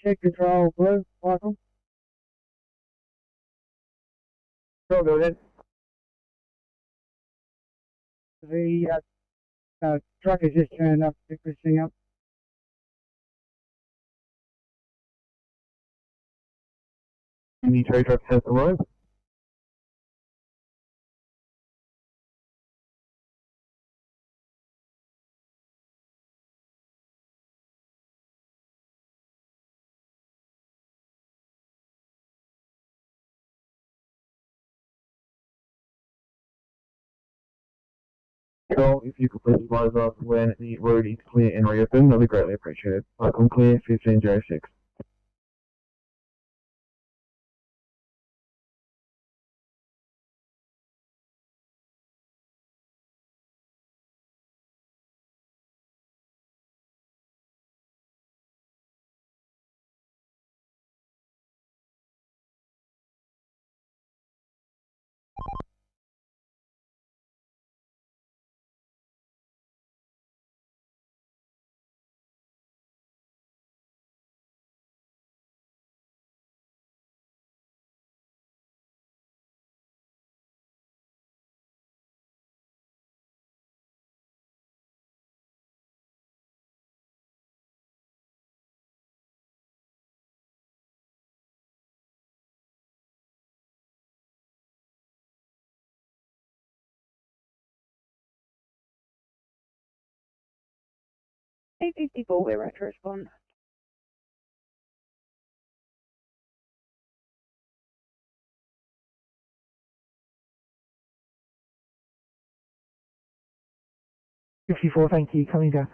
Check control, blue, Michael. Go ahead. The truck has just turned up, pick this thing up. Any tow trucks has arrived? Control, if you could please advise us when the road is clear and reopened, that'd be greatly appreciated. Icon clear, 1506. A54, we're right to respond. '54, thank you, coming down.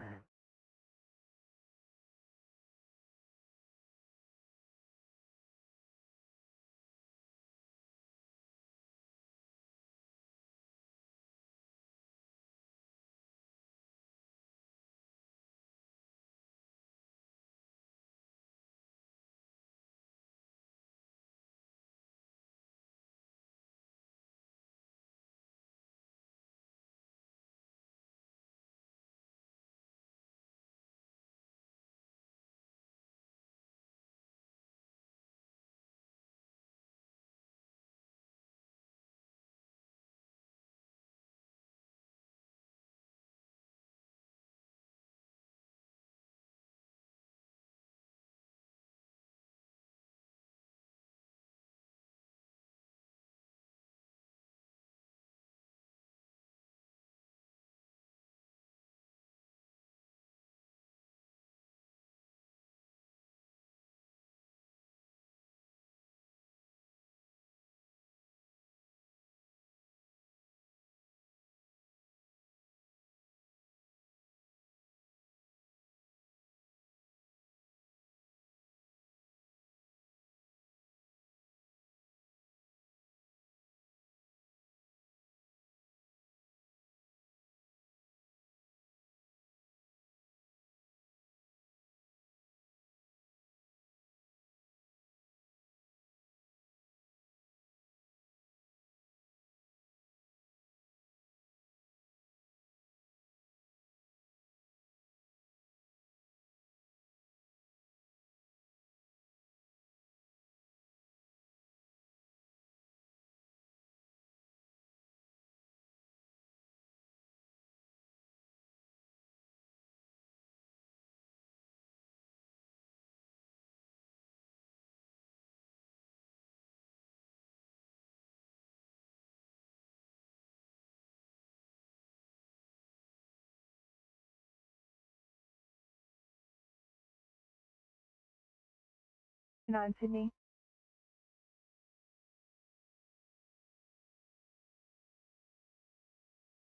Sydney.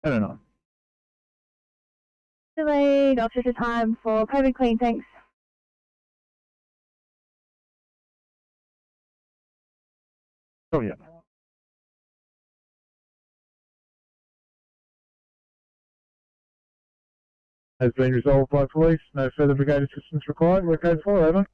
I don't know. Delayed officer time for COVID clean, thanks. Oh yeah. Has been resolved by police. No further brigade assistance required. We're code 4, over.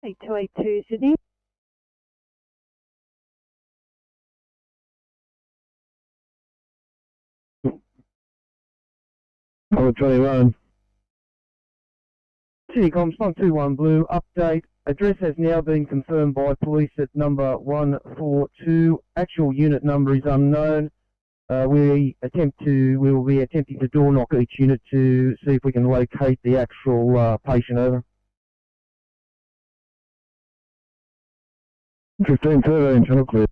282 Sydney. Number 21. Citycom 121 Blue, update. Address has now been confirmed by police at number 142. Actual unit number is unknown. We will be attempting to door knock each unit to see if we can locate the actual patient. Over. 1513, channel clear.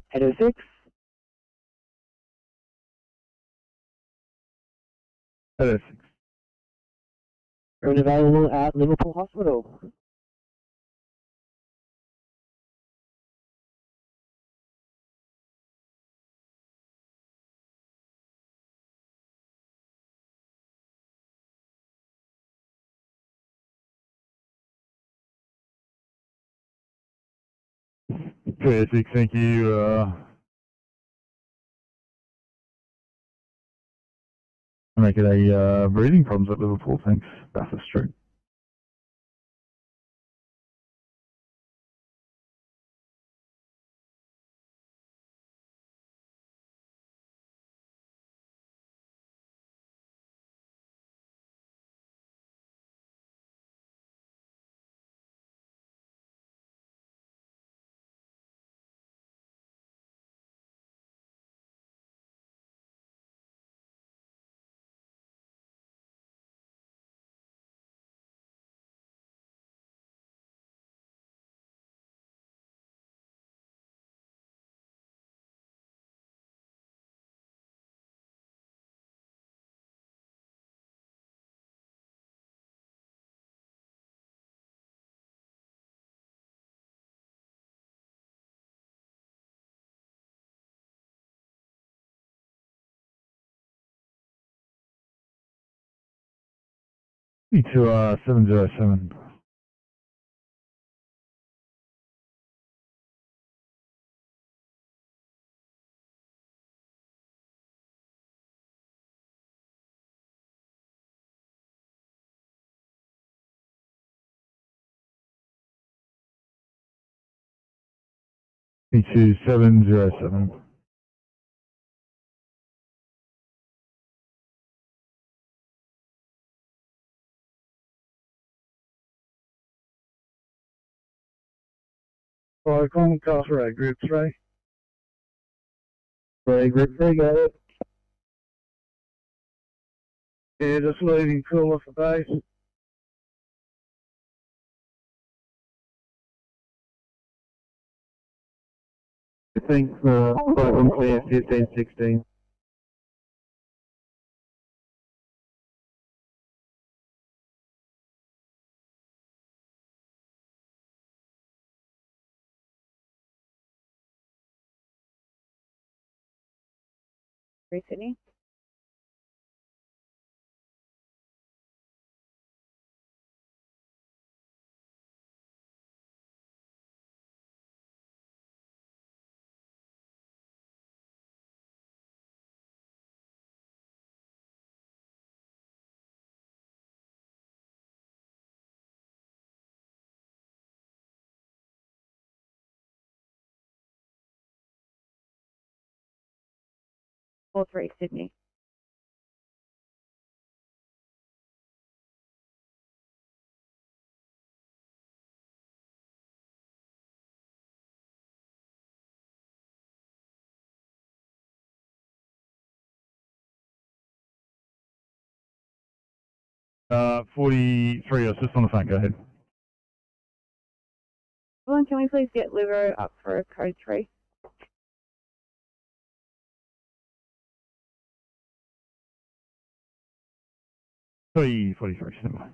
Header 6. Header 6. Room available at Liverpool Hospital. Clear 6, thank you. Make it a breathing problems at Liverpool, thanks. Bathurst Street. To 707. To 707. By Comcast Road, Group 3. Group 3, got it. Yeah, just leaving cool off the base. Thanks, I'm clear, 1516. Sydney. 43 Sydney. Uh, 43, assist on the phone, go ahead. Well, can we please get Livo up for a code 3? Three 43, stand by.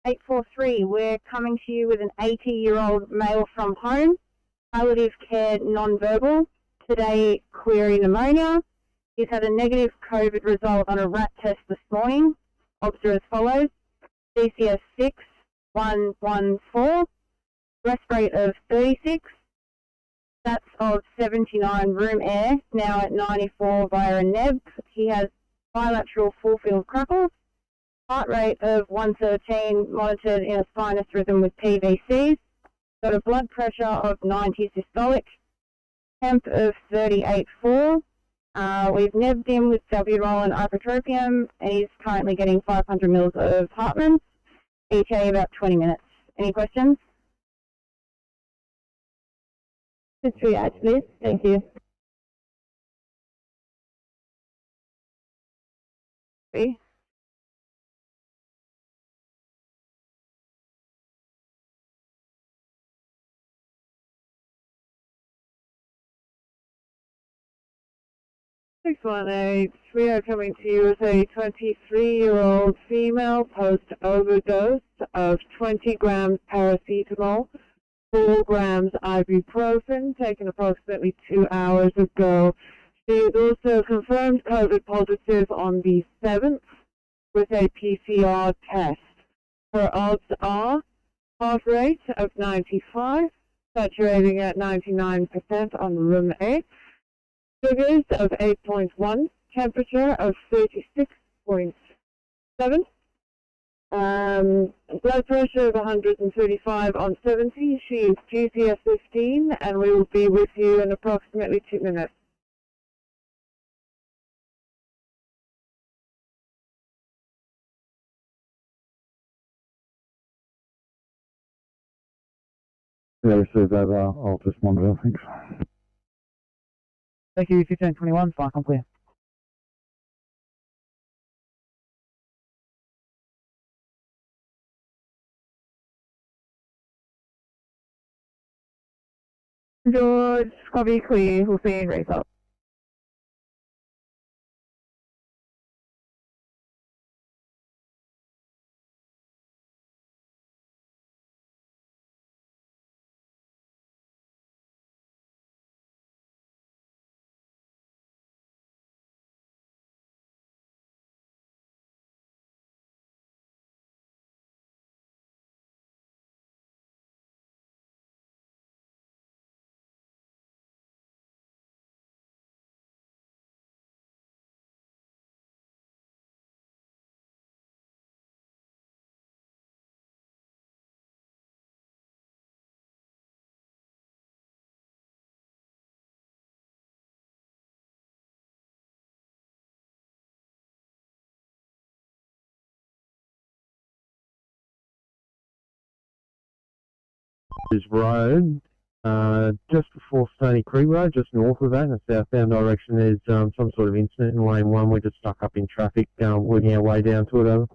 Eight 843, we're coming to you with an 80-year-old male from home, palliative care non-verbal, today query pneumonia. He's had a negative COVID result on a rat test this morning. Observe as follows: DCS 6114, breath rate of 36, stats of 79, room air, now at 94 via a neb. He has bilateral full field crackles. Heart rate of 113, monitored in a sinus rhythm with PVCs. Got a blood pressure of 90 systolic. Temp of 38.4. We've nebbed him with salbutamol and ipratropium, and he's currently getting 500 mils of Hartman's. ETA about 20 minutes. Any questions? Just triage, please. Thank you. Three. Six 1-8, we are coming to you with a 23-year-old female post-overdose of 20 grams paracetamol, 4 grams ibuprofen, taken approximately 2 hours ago. She is also confirmed COVID positive on the 7th with a PCR test. Her odds are heart rate of 95, saturating at 99% on room 8. Sugars of 8.1, temperature of 36.7, blood pressure of 135 on 70. She is GCS 15, and we will be with you in approximately 2 minutes. Yeah, received that. I'll just monitor, thanks. Thank you, 1521, fine, I'm clear. George, copy clear, Hussein, race up. Road, just before Stony Creek Road, just north of that, in the southbound direction, there's some sort of incident in lane 1. We're just stuck up in traffic, working our way down to it. Over.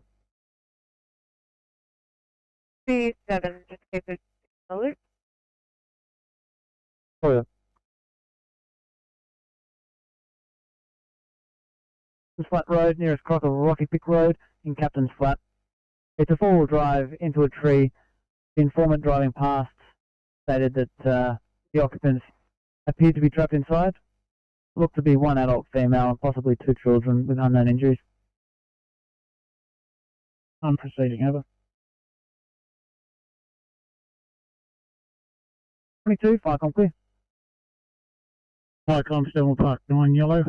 C7, just keep it alert. Oh, yeah. Flat Road, nearest cross of Rocky Pick Road in Captain's Flat. It's a 4-wheel drive into a tree. The informant driving past stated that the occupants appeared to be trapped inside. Looked to be one adult female and possibly 2 children with unknown injuries. I'm proceeding, over. 22, fire com clear. Fire com, Stonewall Park 9, yellow.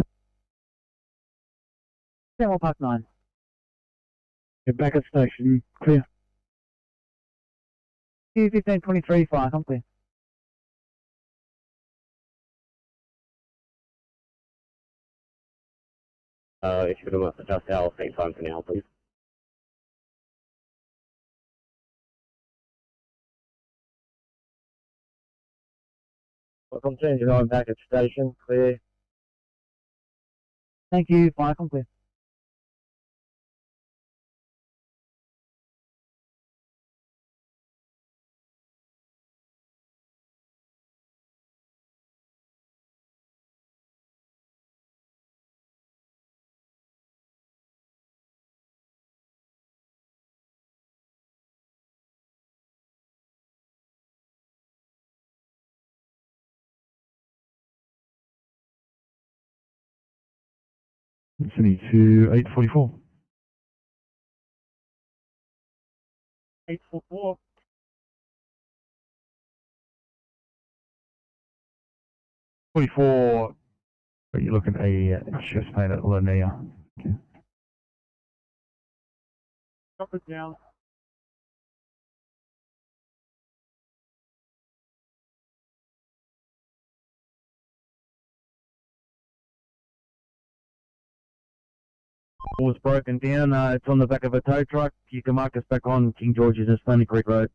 Stonewall Park 9. You're back at station, clear. Q1523, fire com clear. If you could adjust our same time for now, please. Welcome to I'm back at station, clear. Thank you, fire com clear. Sydney to 844. 844. Are you looking at a chest pain at Linnea? Okay. Drop it down. Was broken down. It's on the back of a tow truck. You can mark us back on King George's and Stony Creek Road.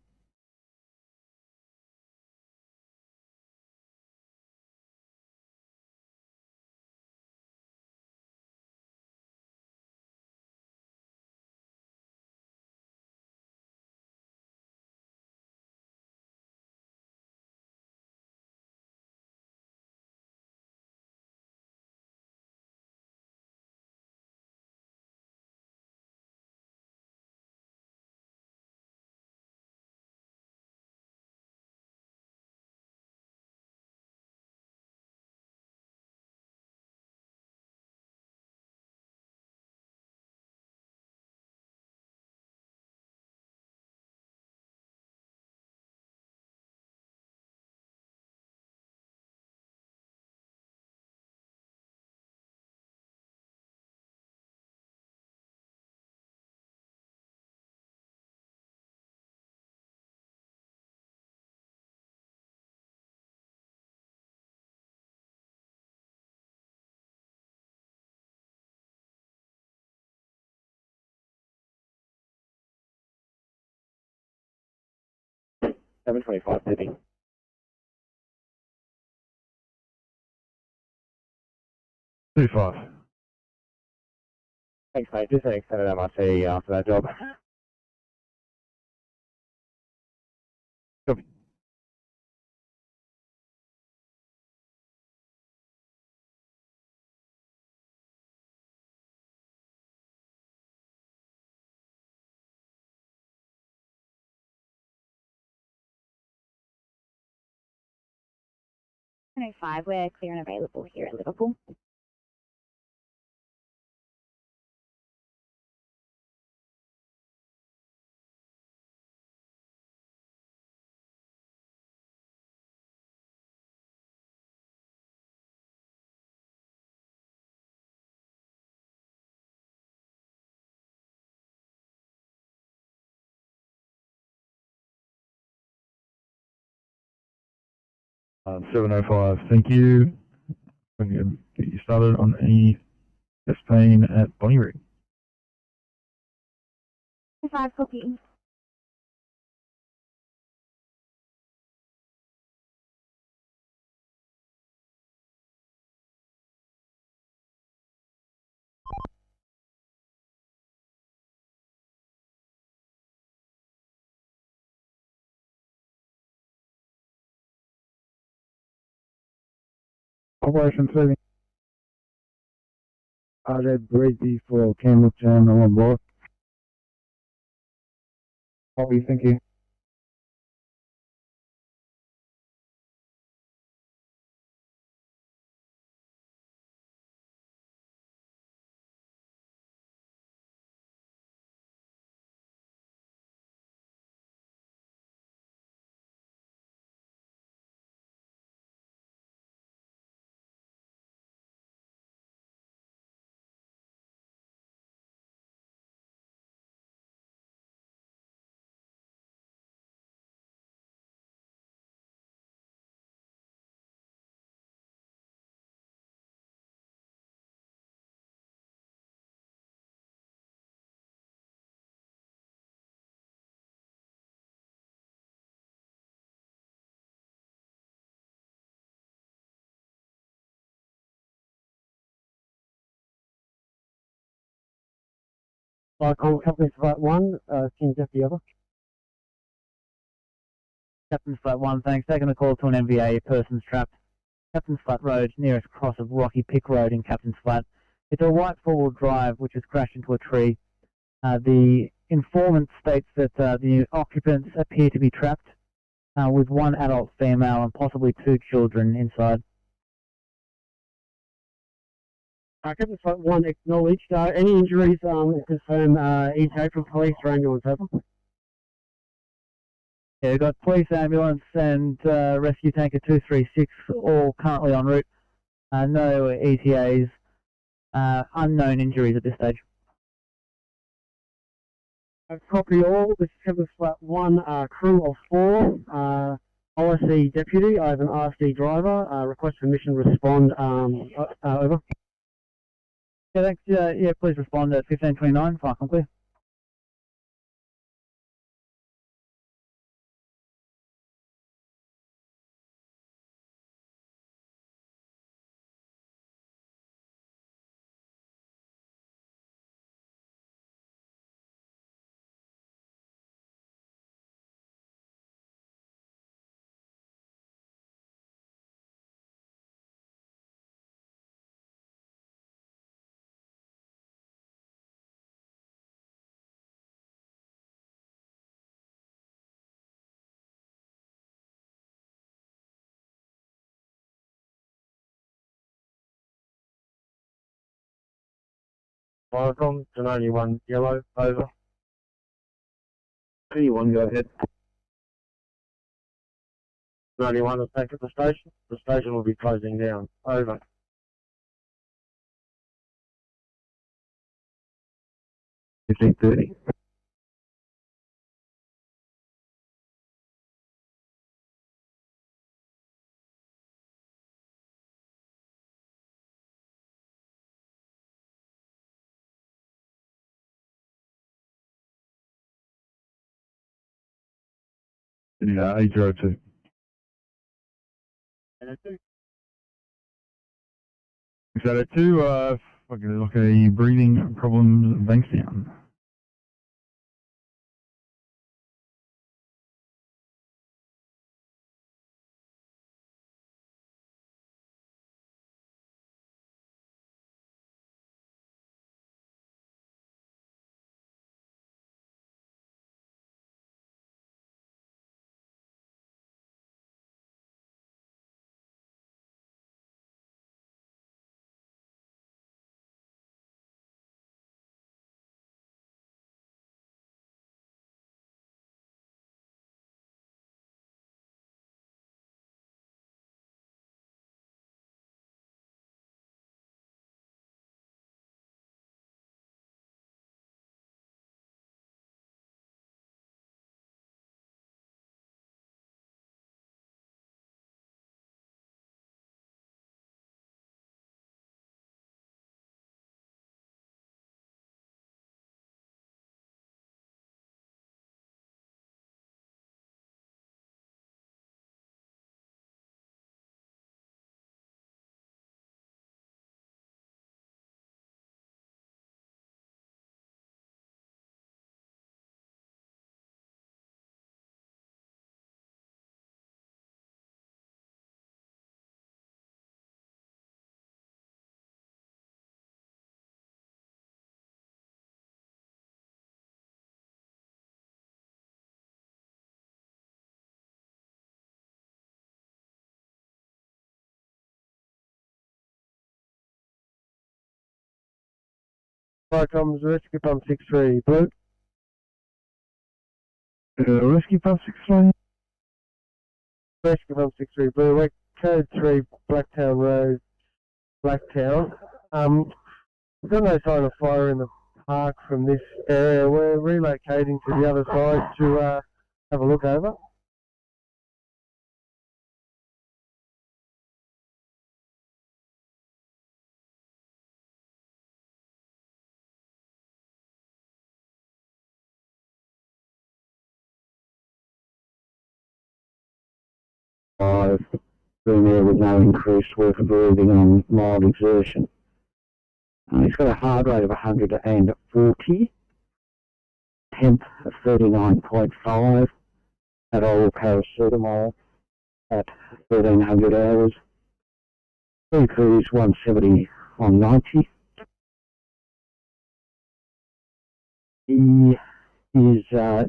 Seven 25, Sydney. Two five. Thanks, mate. Just an extended MRC after that job. Copy. Five, we're clear and available here at Liverpool. Um, 705. Thank you. I'm going to get you started on a chest pain at Bonnie Rig. 5, copy. Operation 3. Red Brady for Camel Channel on board. Copy, thank you. On Company Flight 1, King Deputy over. Captain's Flat 1, thanks. Taking a call to an MVA, person's trapped. Captain's Flat Road, nearest cross of Rocky Pick Road in Captain's Flat. It's a white four-wheel drive which has crashed into a tree. The informant states that the occupants appear to be trapped with one adult female and possibly 2 children inside. Captain's Flight 1 acknowledged. Any injuries, confirm ETA from police or ambulance over. Yeah, we've got police, ambulance and rescue tanker 236 all currently en route. No ETAs, unknown injuries at this stage. Copy all. This is Captain's Flat 1, crew of 4, OSC deputy. I have an RC driver. Request permission, respond, over. Yeah, thanks. Yeah, please respond at 1529. Fire com clear. Welcome to 91 yellow, over. 91, go ahead. 91 is back at the station. The station will be closing down, over. $15.30. Yeah, 802. Is that it too? Fucking look at a breathing problems, Bankstown. Fire comes rescue pump 63 blue. Rescue pump 63. Rescue pump 63 blue. We're code 3 Blacktown Road, Blacktown. We've got no sign of fire in the park from this area. We're relocating to the other side to have a look over. I've been there with no increased workability on mild exertion. He's got a heart rate of 140. temp of 39.5, at oral paracetamol at 1300 hours. Glucose 170 on 90. He is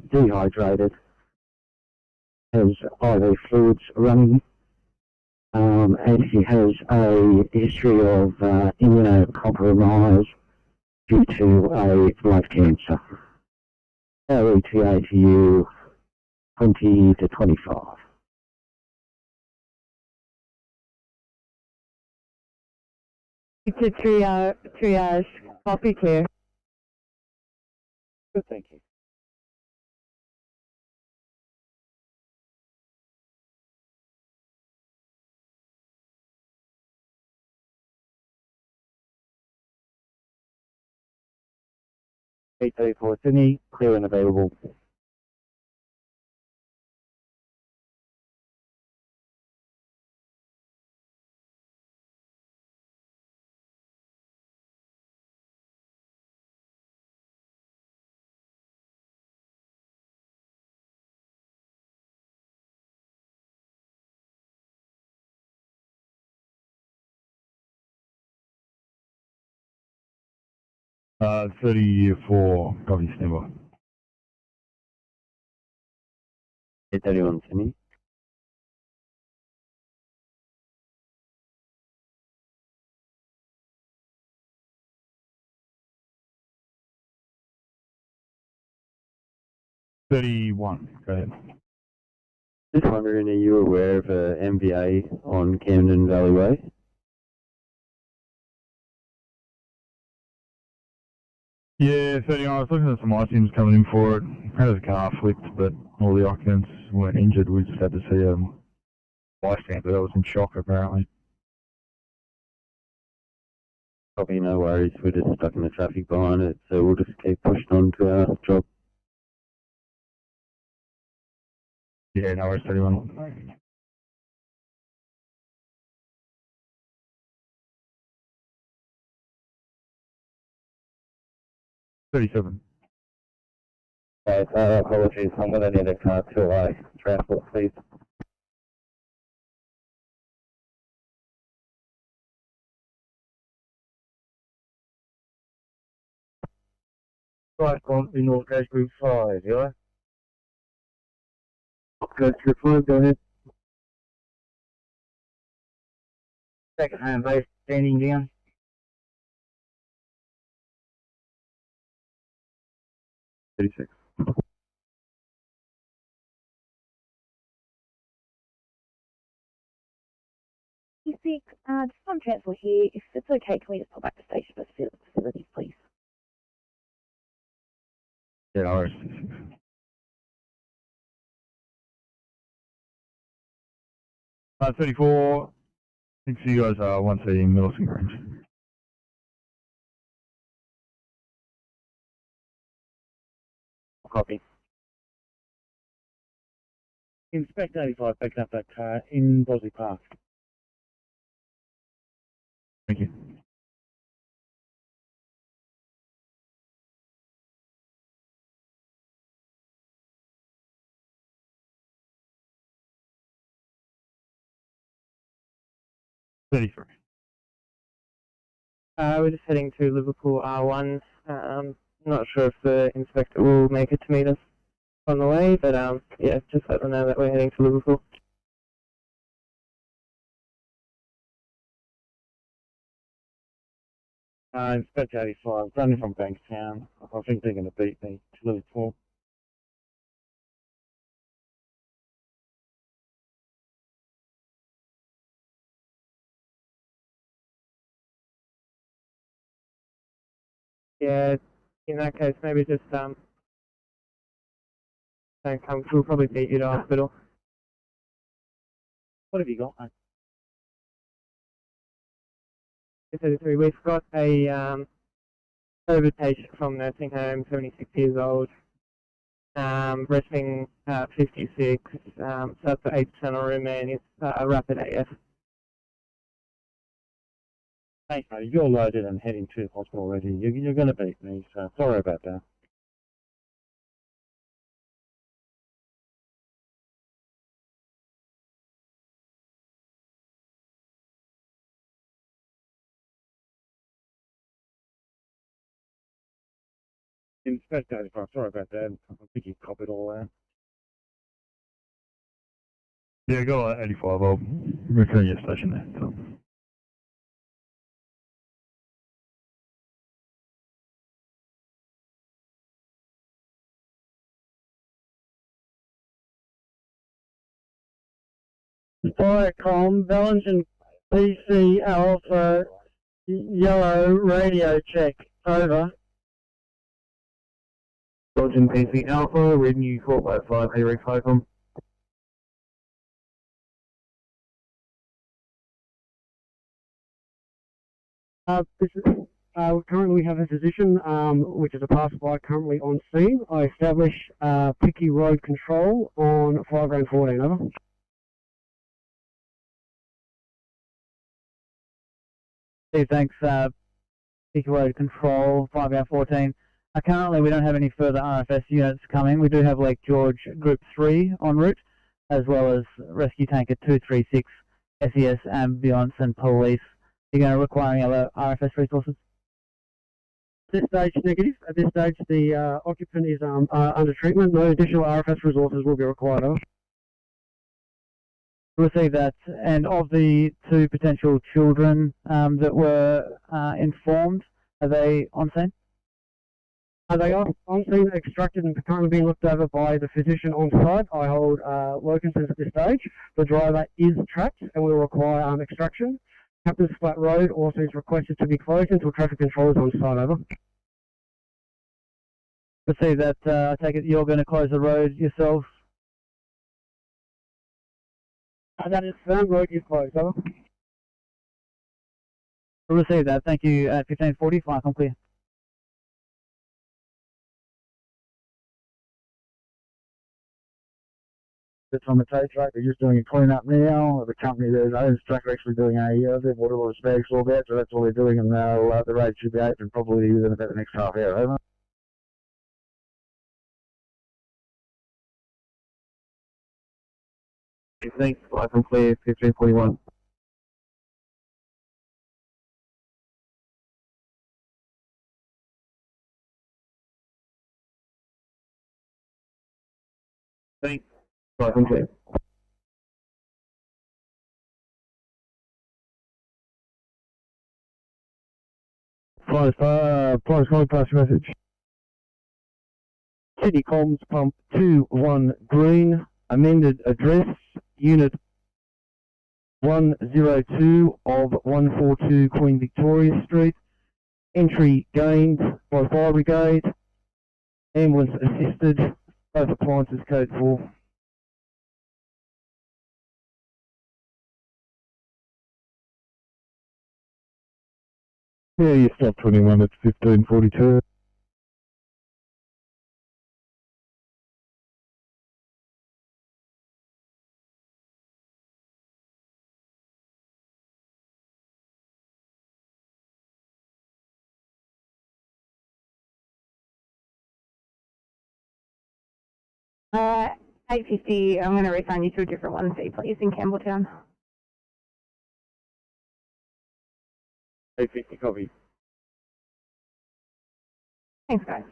dehydrated, has IV fluids running, and he has a history of immunocompromise due to a blood cancer. Our ETA to you 20 to 25. It's a triage. Copy clear. Good, thank you. for Sydney, clear and available. Uh, 34, copy, standby. 831 Sydney. Go ahead. Just wondering, are you aware of a MVA on Camden Valley Way? Yeah, 31. I was looking at some items coming in for it. Had the car flipped, but all the occupants weren't injured. We just had to see a bystander that was in shock, apparently. Copy, no worries. We're just stuck in the traffic behind it, so we'll just keep pushing on to our job. Yeah, no worries, 31. $37. Apologies, I'm going to need a car to transport, please. Right, on in North Coast Group 5, yeah? Coast Group 5, go ahead. Second hand base, standing down. $36. You see, just on transport here, if it's okay, can we just pop back to station for facilities, please? Yeah, no worries. 34. I think you guys are 130 Middleton Grange. Copy. Inspect 85, picking up that car in Bosley Park. Thank you. $33. We're just heading to Liverpool R1. Not sure if the inspector will make it to meet us on the way, but yeah, just let them know that we're heading to Liverpool. Inspect 85, running from Bankstown. I think they're going to beat me to Liverpool. Yeah, in that case, maybe just don't come. We'll probably beat you to hospital. What have you got, mate? 33. We've got a COVID patient from nursing home, 76 years old, resting 56, so that's 8% on room, and it's a rapid AF. Thanks, mate. You're loaded and heading to hospital already. You're going to beat me, so sorry about that. Inspect 85, sorry about that. I think you copied all that. Yeah, go on 85. I'll return your station there. So. Firecom, Bellingen PC Alpha, yellow radio check, over. Belgian PC Alpha, reading you 455, herein Firecom. Currently we have a physician, which is a passerby currently on scene. I establish Picky Road Control on 5 Grand 14, over. Steve, thanks. Picky Road Control, 5 Grand 14. Currently we don't have any further RFS units coming. We do have Lake George Group 3 en route, as well as Rescue Tanker 236, SES, Ambulance and Police. You're going to require any other RFS resources? At this stage, negative. At this stage, the occupant is under treatment. No additional RFS resources will be required. Over. Receive that. And of the 2 potential children that were informed, are they on scene? They are on scene, extracted and currently being looked over by the physician on site. I hold Wilkinson's at this stage. The driver is trapped and will require extraction. Captain's Flat Road also is requested to be closed until traffic control is on site, over. Receive that. I take it you're going to close the road yourself? That is firm, road is closed, over. Receive that. Thank you. At 1540, Firecom clear. It's on the tow truck. They're just doing a clean up now. The company that owns the truck are actually doing a water loss bags all that, so that's all they're doing, and the road should be open probably within about the next half hour. Over. Thanks, Firecom clear, 1541. Thanks, Firecom clear. Flight pass message. City Comms Pump 21 Green, amended address, Unit 102 of 142 Queen Victoria Street. Entry gained by Fire Brigade. Ambulance assisted, both appliances code 4. Yeah, you stop 21 at 1542. Uh, 850, I'm going to reassign you to a different 1C, please, in Campbelltown. 850, copy. Thanks, guys.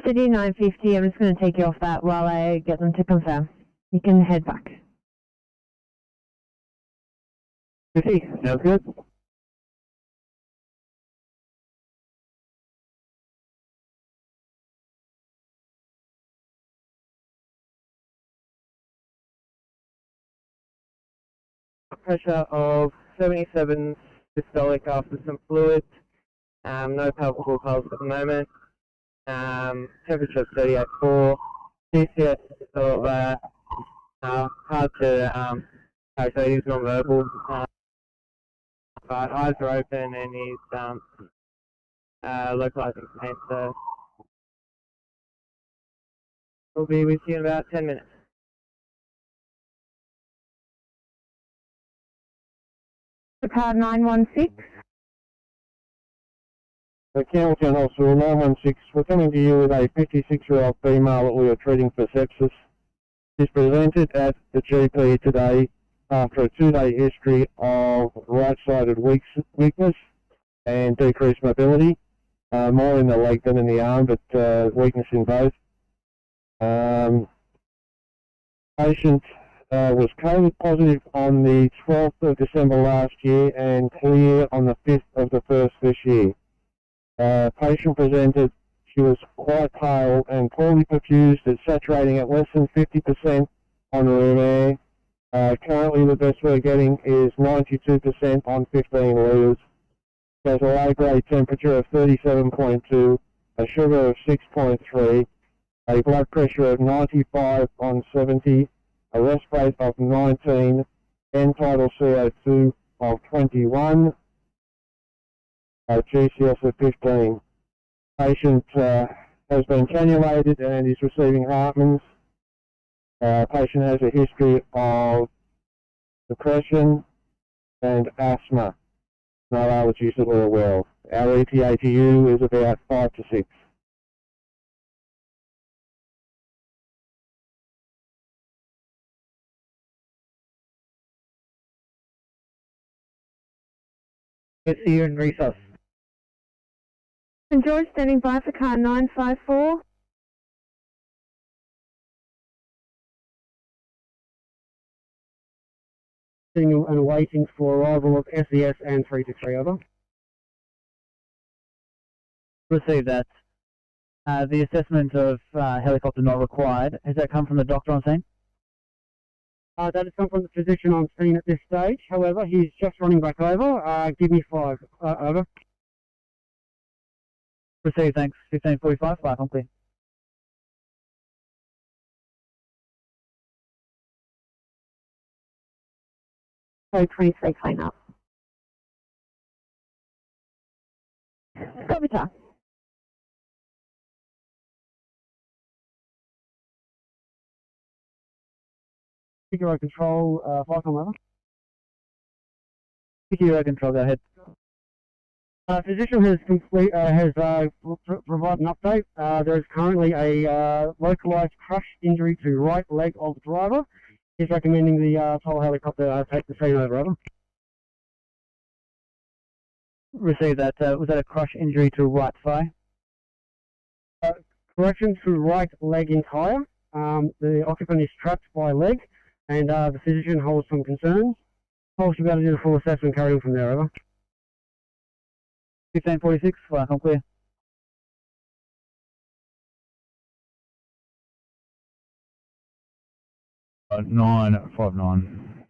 City 950, I'm just going to take you off that while I get them to confirm. You can head back. 50, sounds good. Pressure of 77 systolic after some fluid. No palpable pulse at the moment. Temperature of 38.4. CCS is sort of hard to calculate. He's non-verbal, but eyes are open and he's localizing pain. So we'll be with you in about 10 minutes. Card 916. The Campbelltown Hospital 916, we're coming to you with a 56-year-old female that we are treating for sepsis. She's presented at the GP today after a 2-day history of right-sided weakness and decreased mobility, more in the leg than in the arm, but weakness in both. Patient was COVID positive on the 12th of December last year and clear on the 5th of the 1st this year. Patient presented, she was quite pale and poorly perfused and saturating at less than 50% on room air. Currently the best we're getting is 92% on 15 litres. She has a low-grade temperature of 37.2, a sugar of 6.3, a blood pressure of 95 on 70, a rest rate of 19, end tidal CO2 of 21, a GCS of 15. Patient has been cannulated and is receiving Hartmann's. Patient has a history of depression and asthma. No allergies that we're aware of. Our EPA to you is about 5 to 6. It's here in resource. St George standing by for car 954. And waiting for arrival of SES and 323 over. Received that. The assessment of helicopter not required, has that come from the doctor on scene? That has come from the physician on scene at this stage. However, he's just running back over. Give me 5. Over. Received, thanks. 1545, fire complete. So 23 clean up. Scovita. Figure control, 5 on over. Figure control, go ahead. Physician has provided an update. There is currently a localised crush injury to right leg of driver. He's recommending the toll helicopter take the scene over. Received that. Was that a crush injury to right thigh? Correction to right leg entire. The occupant is trapped by leg, and the physician holds some concerns. Holds should be able to do the full assessment, carry on from there. Over. 1546, fire clear. Uh, 959.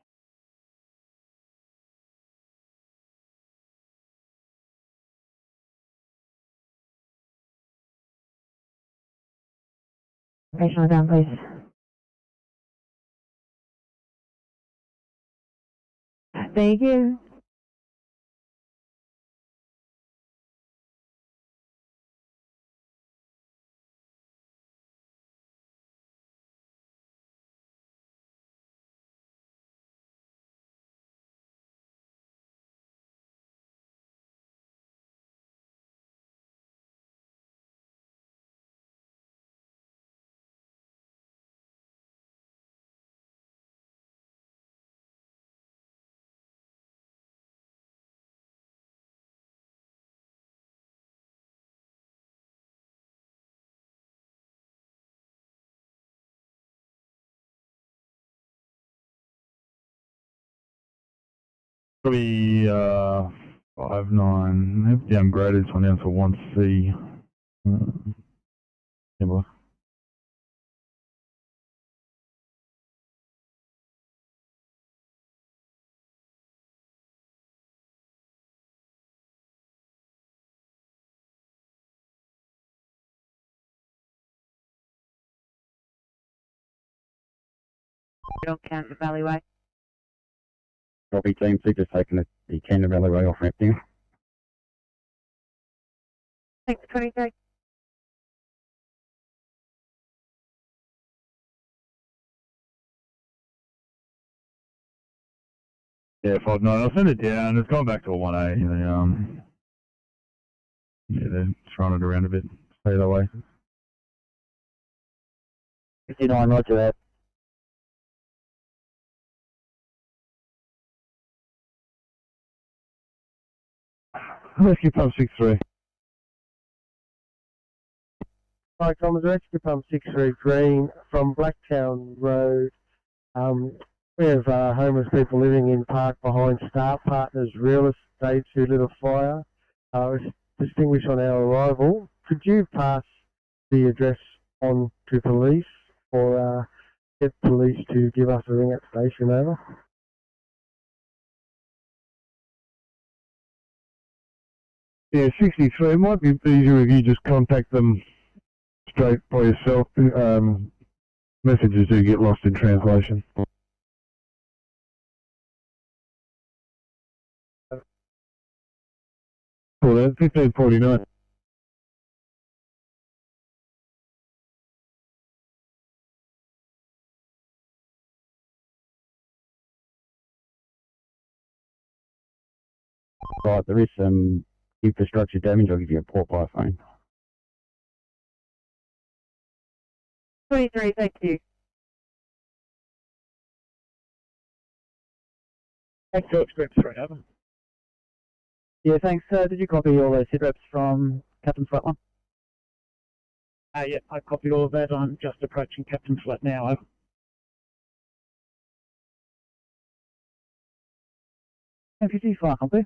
Operational down, please. Thank you. Probably 59. Have downgraded this one down to 1C. Yeah, boy. You don't count the Valleyway. Copy team 6 has taken the Canberra Valley Way off ramp now. Thanks, 23. Yeah, 59. I'll send it down. It's gone back to a 1A. Yeah, they're throwing it around a bit. Stay that way. 59, roger that. Rescue Pump 6-3. Hi, Thomas, Rescue Pump 6-3 Green from Blacktown Road. We have homeless people living in park behind Star Partners Real Estate who lit a fire. Was distinguished on our arrival. Could you pass the address on to police or get police to give us a ring at station? Over. Yeah, 63. It might be easier if you just contact them straight by yourself. Messages do get lost in translation. Cool, then. 1549. Right, there is some infrastructure damage. I'll give you a port by phone. 23, thank you. Thanks, George. Group 3, over. Yeah, thanks. Did you copy all those sit-reps from Captain's Flat 1? Yeah, I copied all of that. I'm just approaching Captain's Flat now, over. MPC fire company.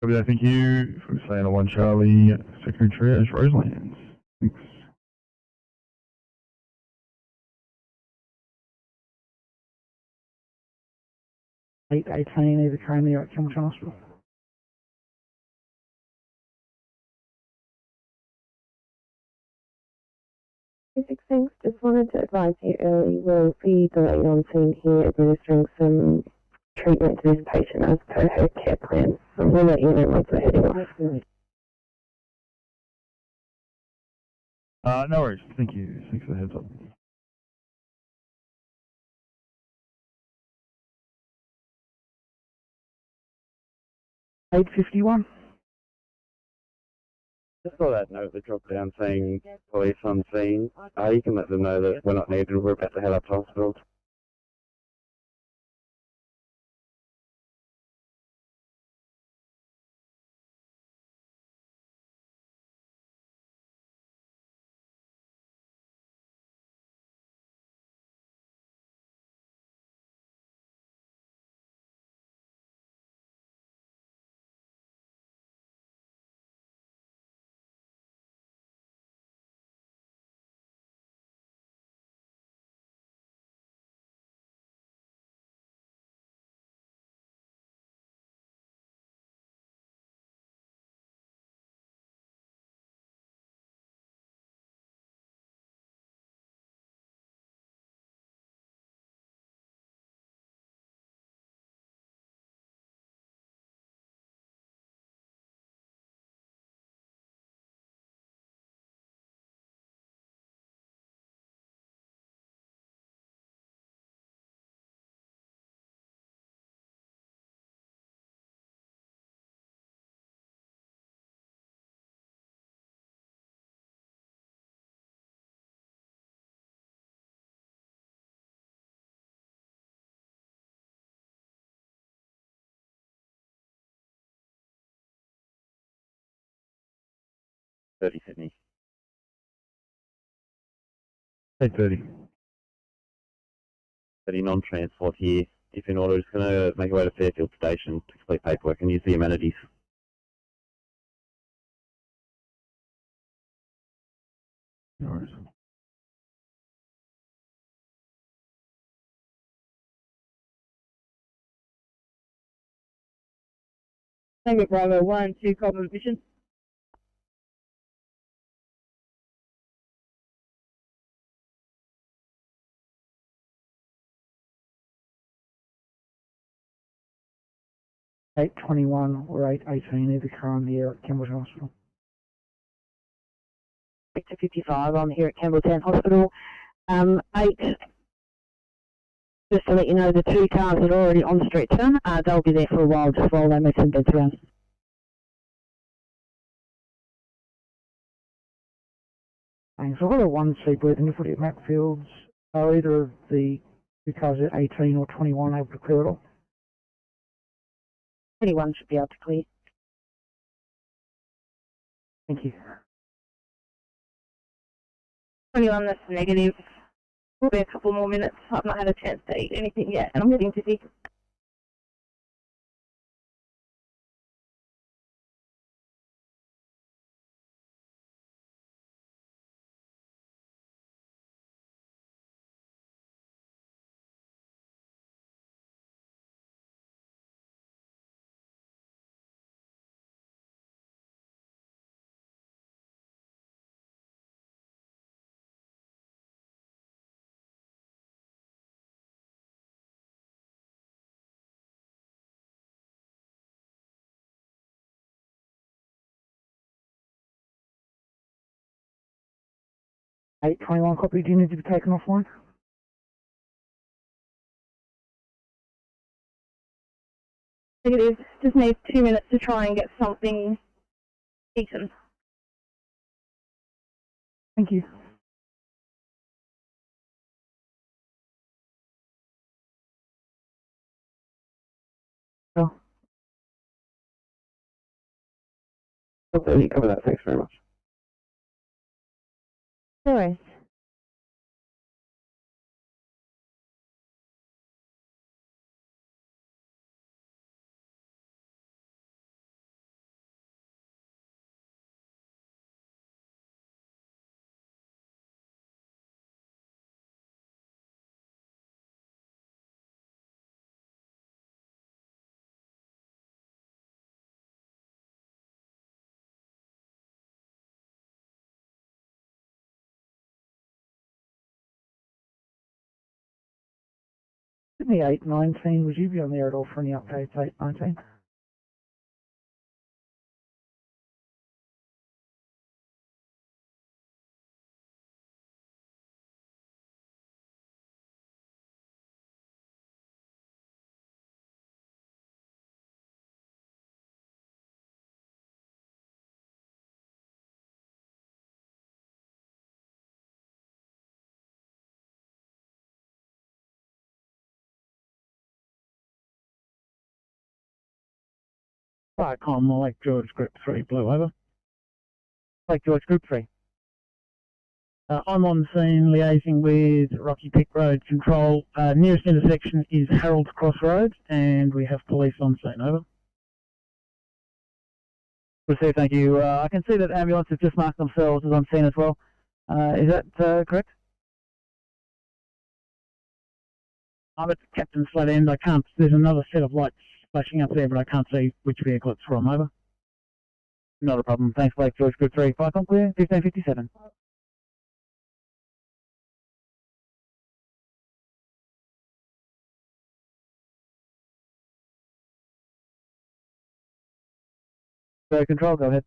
Copy that, thank you. For saying a 1 Charlie, Secretary as Roselands. Thanks. Eight 18, either currently at Campbelltown Hospital. Thanks. Just wanted to advise you early. We'll be delayed on scene here, administering some treatment to this patient as per her care plan. So we'll let you know once we're heading off. No worries, thank you. Thanks for the heads up. $8.51. Just saw that note that dropped down saying police on scene. You can let them know that we're not needed. We're about to head up to hospital. Sydney. 8:30. 30 non-transport here. If in order, just going to make our way to Fairfield Station to complete paperwork and use the amenities. No worries. Tango Bravo 1, 2, copy mission. $8.21 or $8.18, either currently here at Campbelltown Hospital. Victor 55, I'm here at Campbelltown Hospital. 8, just to let you know, the 2 cars that are already on the street turn, they'll be there for a while just while they move some beds around. Thanks. I've got a 1 seat breathing if we at Macfields. Are either of the Because at 18 or 21 able to clear it all. 21 should be able to clear. Thank you. 21, that's negative. Will be a couple more minutes. I've not had a chance to eat anything yet, and I'm getting dizzy. Eight 21 copy. Do you need to be taken offline? Negative. Just need 2 minutes to try and get something eaten. Thank you. Oh. Okay, you cover that. Thanks very much. No worries. Sydney 819, would you be on there at all for any updates? 819. Viacom, Lake George, Group 3, Blue, over. Lake George, Group 3. I'm on scene liaising with Rocky Pick Road Control. Nearest intersection is Harold's Crossroads, and we have police on scene, over. Received, thank you. I can see that ambulance have just marked themselves as on scene as well. Is that correct? I'm at Captain's Flat End. I can't, there's another set of lights flashing up there, but I can't see which vehicle it's from, over. Not a problem. Thanks, Lake George, Group 3. Fire com clear, 1557. So, Control, go ahead.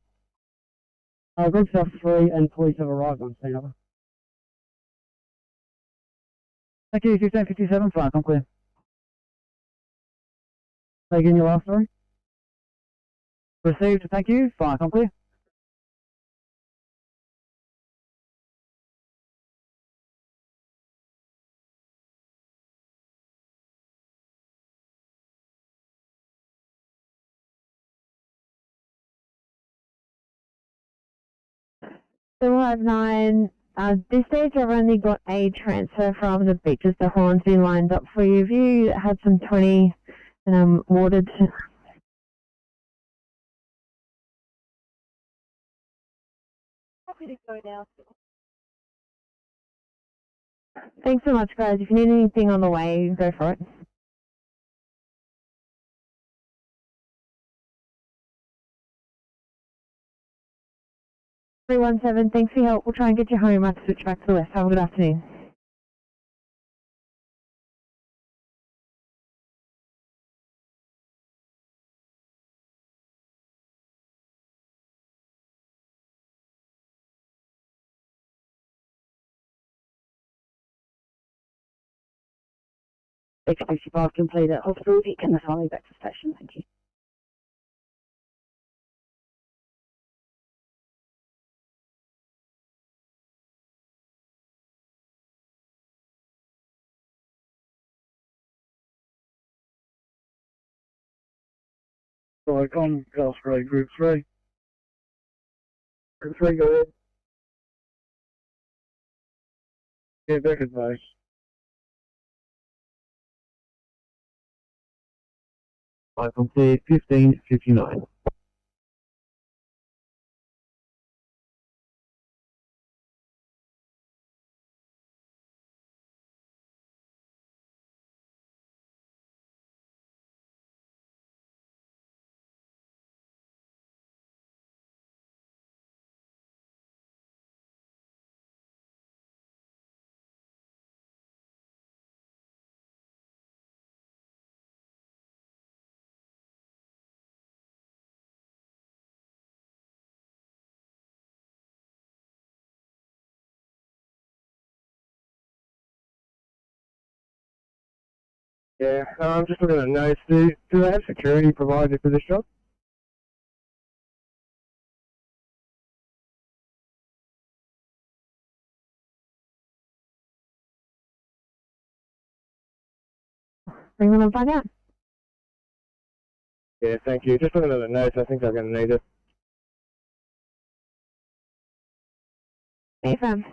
Group South 3 and police have arrived on scene, over. Thank you, 1557. Fire com clear. Say again your last story? Received, thank you. Fire com clear. So 9, at this stage I've only got a transfer from the beaches. The horn's been lined up for you. Have you had some 20 and watered? Happy to go now. Thanks so much, guys. If you need anything on the way, go for it. Thanks for your help. We'll try and get you home. I'll switch back to the west. Have a good afternoon. X55 complete at hospital. Can the family back to station? Thank you. Icon, Gulf Grade Group 3. Group 3, go ahead. Yeah, back at base. Icon clear, 1559. Yeah, I'm just looking at notes. Do they have security provided for this job? Bring them and find out. Yeah, thank you. Just looking at the notes, I think they're going to need it. Affirm.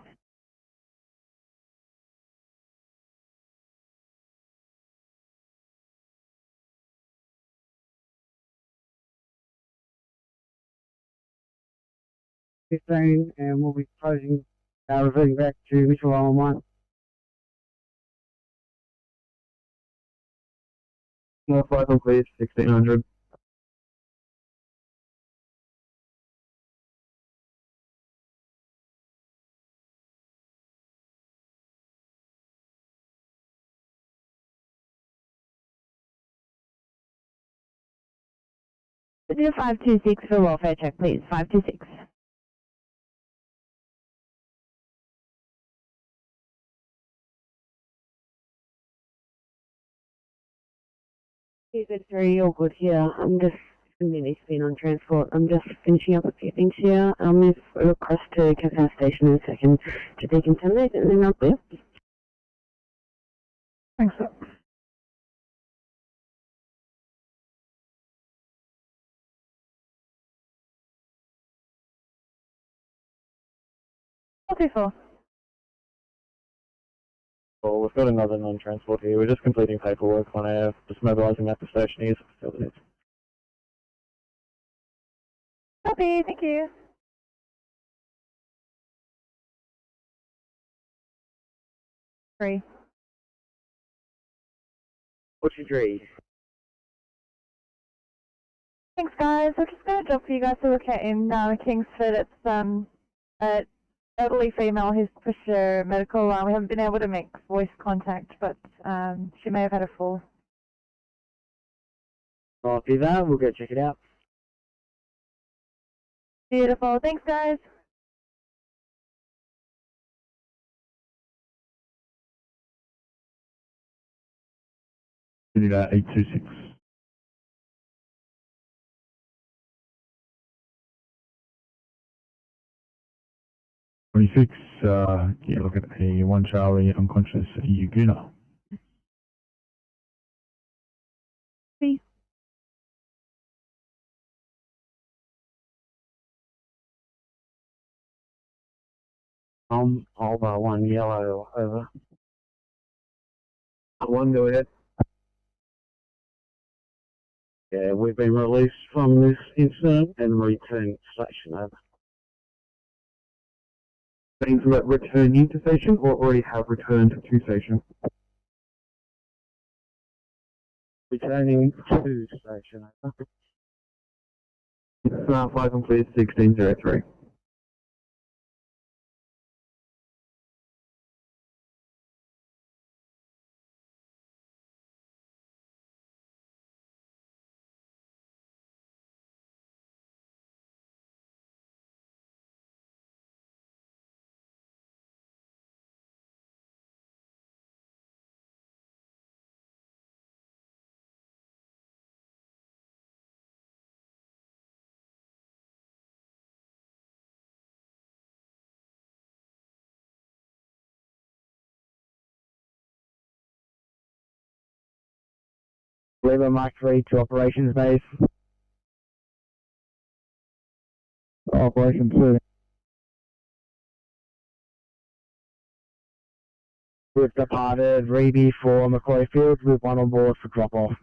And we'll be closing, reverting back to Mitchell Island 1. North Icon clear, 1600. Do 526 for welfare check, please. 526. It's very all good here. I'm just minutes been on transport. I'm just finishing up a few things here. I'll move across to Cafe Station in a second to decontaminate and then I'll be up. Thanks, sir. Okay, 4. Well, we've got another non-transport here. We're just completing paperwork on our, just mobilising at the station here. Copy, thank you. Three. 43. Thanks, guys. I've just got a job for you guys to look at in Kingsford. It's an elderly female who's pushed her medical. We haven't been able to make voice contact, but she may have had a fall. Copy that. We'll go check it out. Beautiful. Thanks, guys. We need 826. Yeah, look at a 1 Charlie unconscious Uguna. See. Alba 1 yellow, over. 1, go ahead. Yeah, we've been released from this incident and returned to station, over. Means that returning to station or already have returned to station? Returning to station, over. It's 5 complete, 1603. Lever Mark 3 to operations base. Operation 2. We've departed Reeby for Macquarie Fields with one on board for drop-off.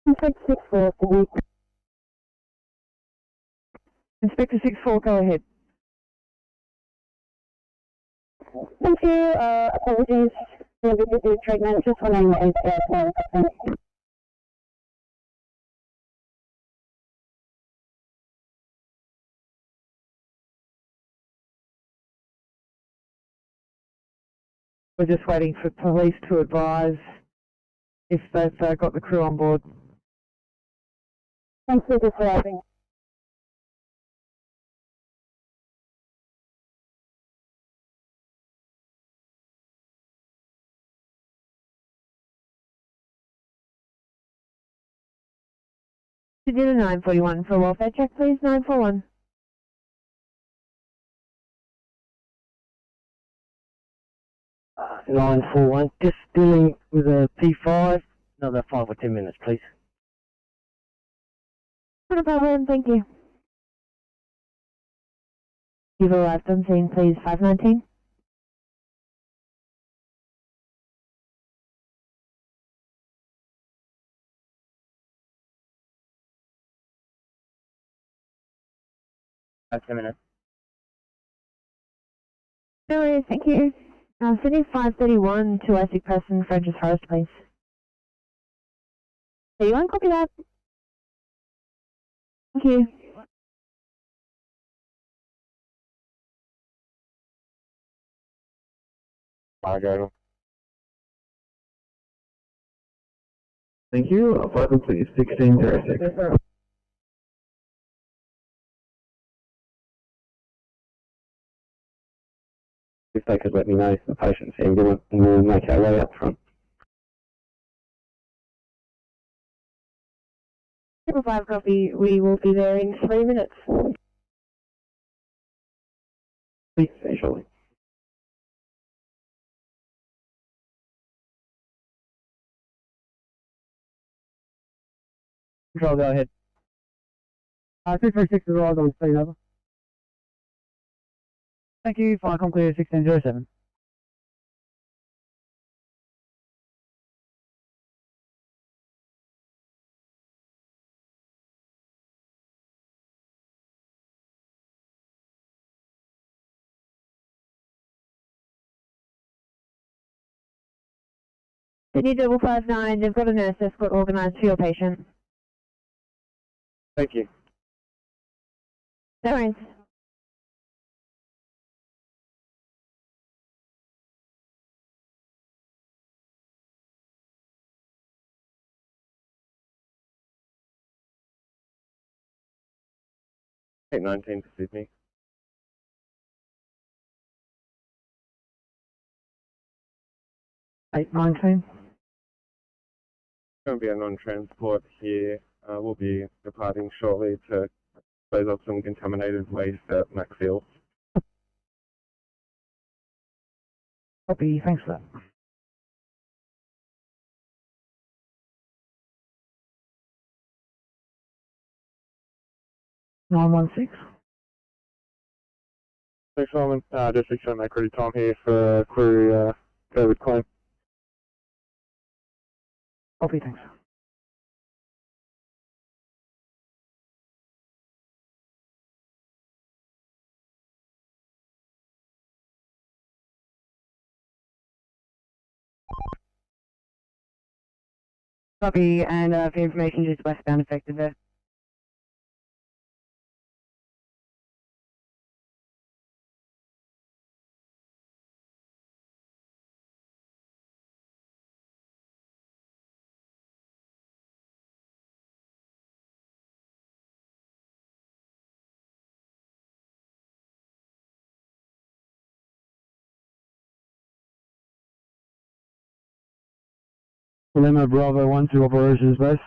Inspector 6-4, Inspector 6-4, go ahead. Thank you. Apologies for the busy treatment. Just wondering what is the plan. We're just waiting for police to advise if they've got the crew on board. Thanks for describing. Did you do 941 for a welfare check, please? 941. Uh, 941, just dealing with a P5, another 5 or 10 minutes, please. Not a problem, thank you. You've arrived on scene, please. 519. About 10 minutes. No worries, thank you. Sydney 531 to a sick person, French's Forest, please. 31, copy that. Thank you. Margo. Thank you. Welcome please, 1606. If they could let me know if the patient's ambulant, and we'll make our way up front. 5 copy, we will be there in 3 minutes. Please, visually. Control, go ahead. 236 is arrived on scene, over. Thank you, fire clear 1607. Sydney 559, they've got a nurse escort organised for your patient. Thank you. No worries. Eight 19 for Sydney. 819. Going to be a non-transport here. We'll be departing shortly to dispose of some contaminated waste at Maxfield. Copy, thanks for that. Nine 1-6. Thanks, Simon. Just extend my credit time here for query COVID claim. Copy, thanks. Copy, and for information, just westbound affected there. Lima Bravo 1 to operations base.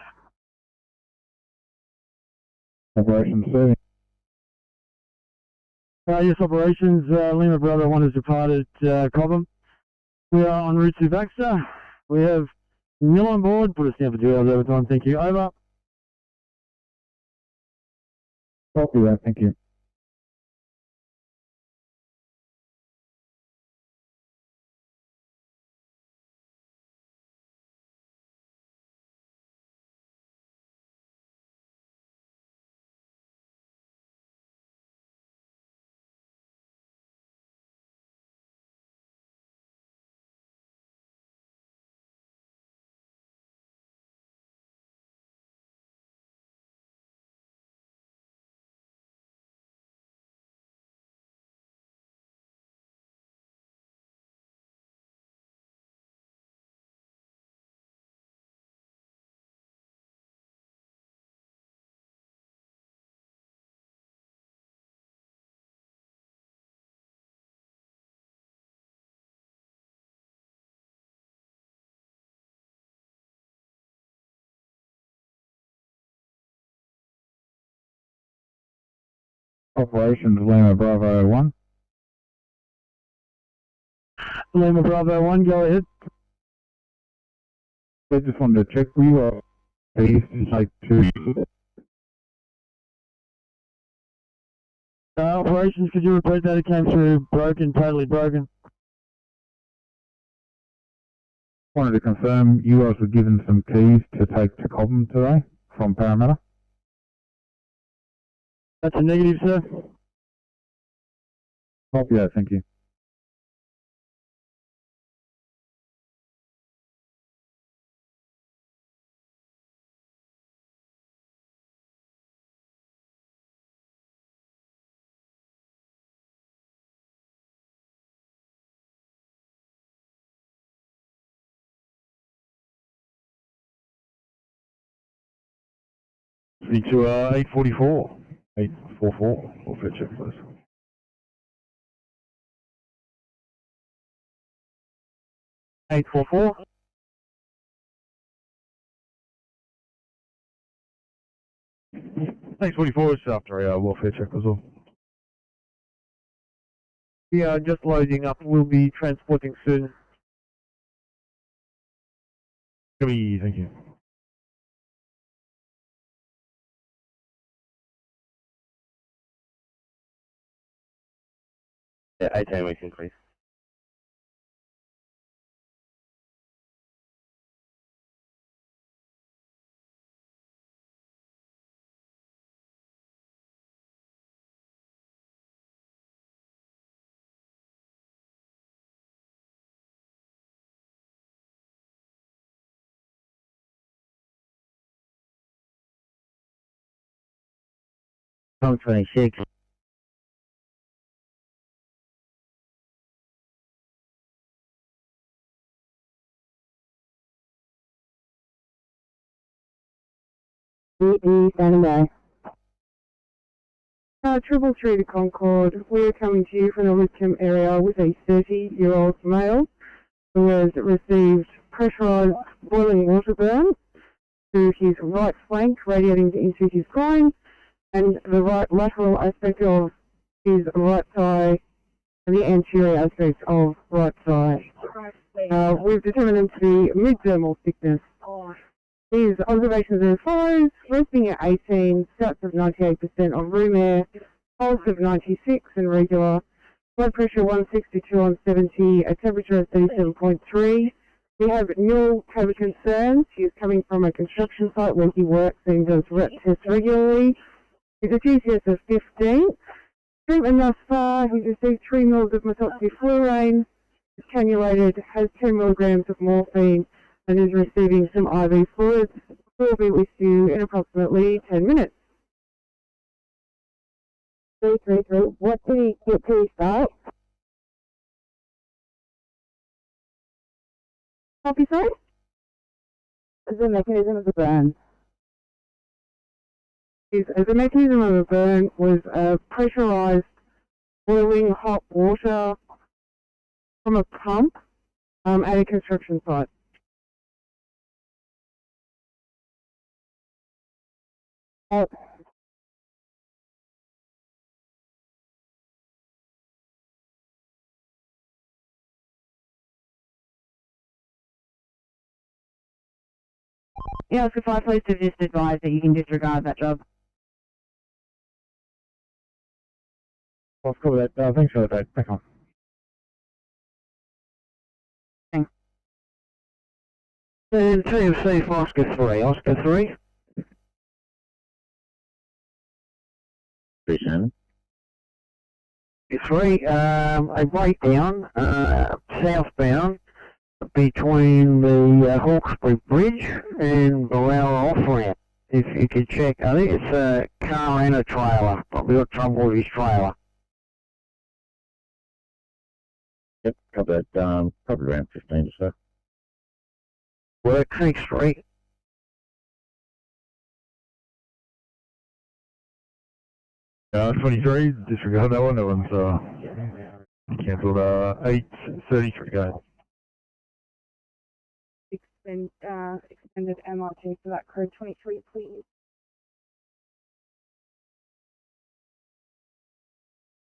Operation C. Yes, operations. Lima Bravo 1 has departed Cobham. We are en route to Baxter. We have Mill on board. Put us down for 2 hours overtime. Thank you. Over. Copy that, thank you. Operations Lima Bravo 1. Lima Bravo 1, go ahead. I just wanted to check we were please to take 2. Operations, could you repeat that? It came through broken, totally broken. Wanted to confirm you guys were given some keys to take to Cobham today from Parramatta. That's a negative, sir. Copy that, thank you. Speak to 844. 844. We'll fetch it, please. $844. Thanks, 44. It's after a welfare check as well. Yeah, just loading up. We'll be transporting soon. Copy, thank you. Yeah, 18 weeks increase. Pump 26. Standing by. 333 to Concord. We are coming to you from the Lidcombe area with a 30-year-old male who has received pressurised boiling water burn to his right flank, radiating into his groin, and the right lateral aspect of his right thigh, and the anterior aspect of right thigh. We've determined him to be mid-dermal thickness. His observations are as follows: resting at 18, stats of 98% on room air, pulse of 96 and regular, blood pressure 162 on 70, a temperature of 37.3. We have nil COVID concerns. He is coming from a construction site where he works and does rep tests regularly. He's a GCS of 15. Treatment thus far, he's received 3 mils of methoxyfluorine, is cannulated, has 10 milligrams of morphine, and is receiving some IV fluids. We'll be with you in approximately 10 minutes. 333, what did he get to his start? Copy, sorry? The mechanism of the burn. The mechanism of the burn was pressurized boiling hot water from a pump at a construction site. Yeah, Oscar 5, please to just advise that you can disregard that job. I'll cover that. Thanks for that. Back on. Thanks. TMC for Oscar 3. Oscar 3. 3, a breakdown southbound between the Hawkesbury Bridge and Barrel off-ramp. If you could check, I think it's a car and a trailer, but we got trouble with his trailer. Yep, cover that. Probably around 15 or so. Work Creek Street. Yeah, 23, disregard that one. That one's cancelled. 8:33 go. Extended MRT for that code 23, please.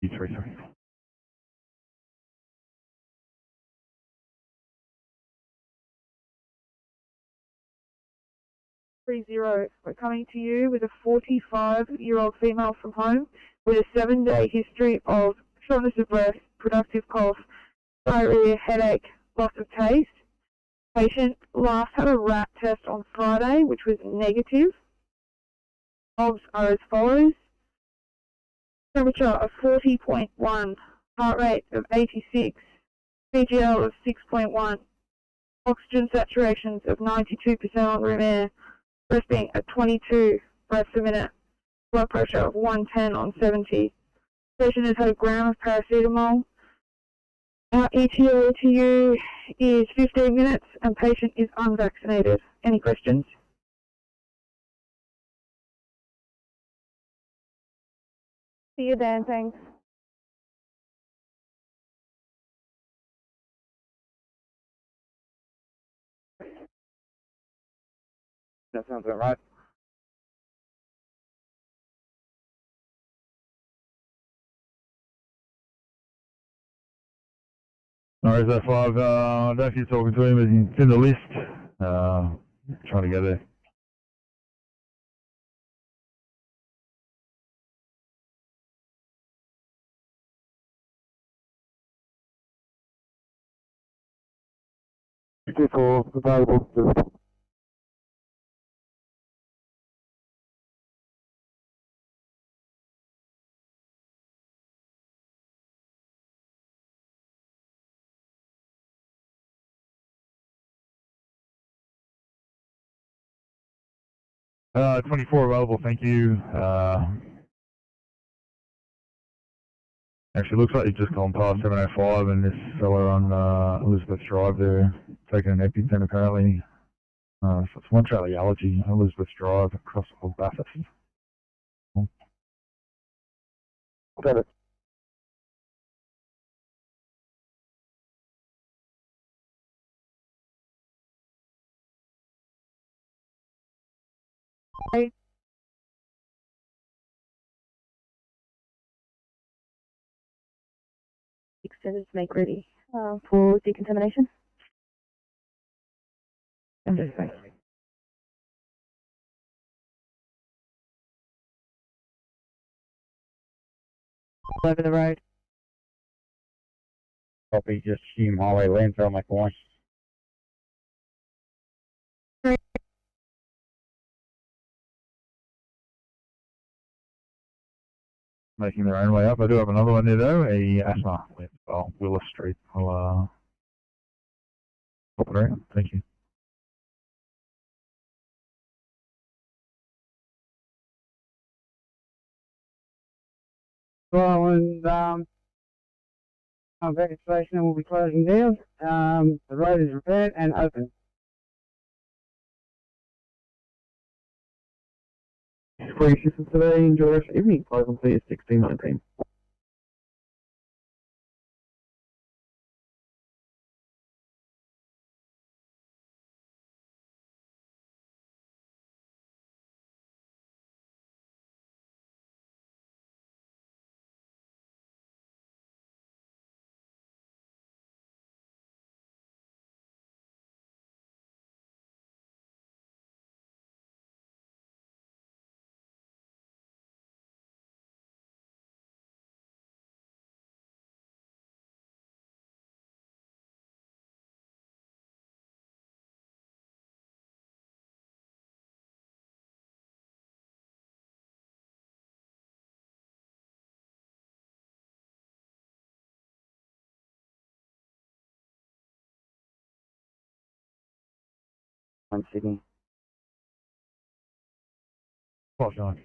333. 30, we're coming to you with a 45-year-old female from home with a 7-day history of shortness of breath, productive cough, diarrhea, headache, loss of taste. Patient last had a rat test on Friday, which was negative. Obs are as follows. Temperature of 40.1, heart rate of 86, PGL of 6.1, oxygen saturations of 92% on room air, breathing at 22 breaths a minute, blood pressure of 110 on 70. Patient has had a gram of paracetamol. Our ETA to you is 15 minutes and patient is unvaccinated. Any questions? See you then, thanks. That sounds about right. Alright, so 5, I'm actually talking to him as he's in the list, trying to get there. For available. Uh, 24 available, thank you. Actually, looks like you've just gone past 705 and this fella on Elizabeth Drive there, taking an EpiPen apparently. So it's one trailer allergy, Elizabeth Drive across Old Bathurst. Got it. Extended snake ready for decontamination. Over the road. Copy, just Hume Highway landfill, my point. Making their own way up. I do have another one there though, a asthma with Willis Street. I'll pop it around. Thank you. Well, and our backup station will be closing down. The road is repaired and open. Free assistance today, enjoy the rest of the evening. Close on seat is 1619. I'm Sydney. 5-9.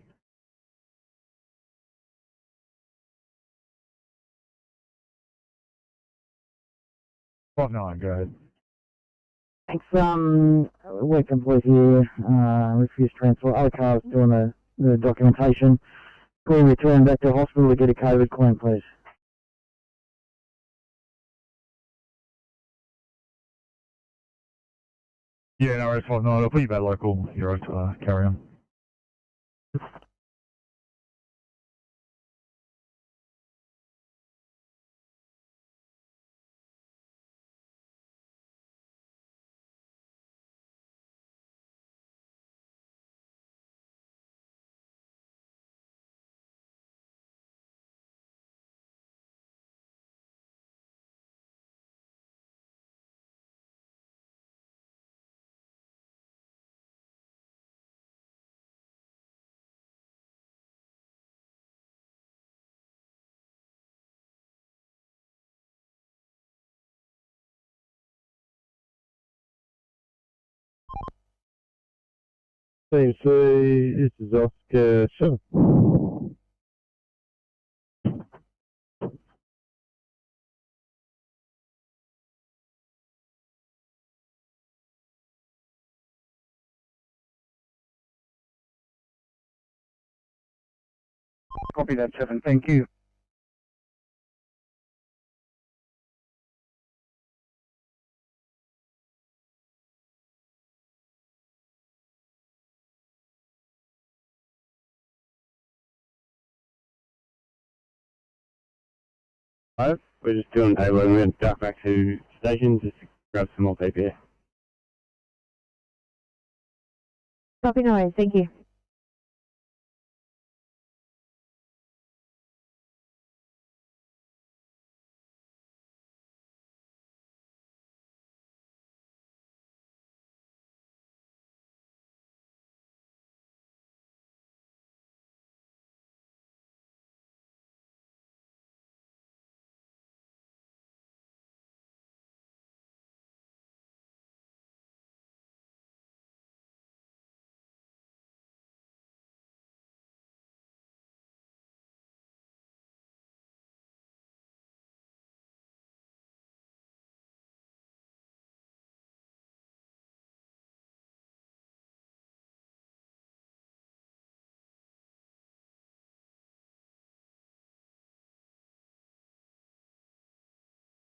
5-9, go ahead. Thanks, we're complete here, refuse transfer, other cars doing the documentation. We return back to hospital to get a COVID claim, please. Yeah, no worries, 5-9. I'll put you back local. You're right to carry on. Team C, this is Oscar 7. Copy that, 7, thank you. We're just doing payload and we're going to duck back to station just to grab some more PPE. Copy, no worries, thank you.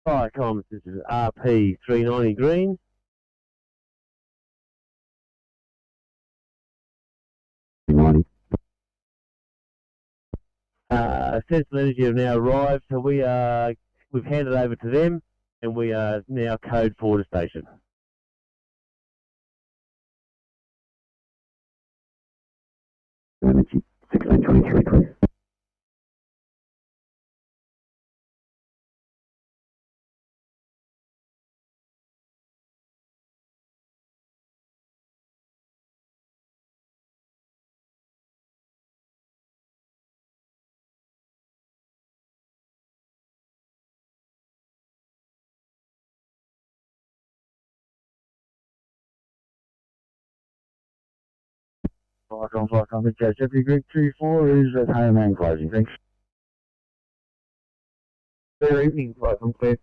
Hi, comms, this is RP 390 Green. Sensible Energy have now arrived, so we've handed over to them, and we are now code 4 to station. Energy 1623, clear. Fire on, Big Cat Deputy Group 24 is at home and closing, thanks. Good evening, flight from clear.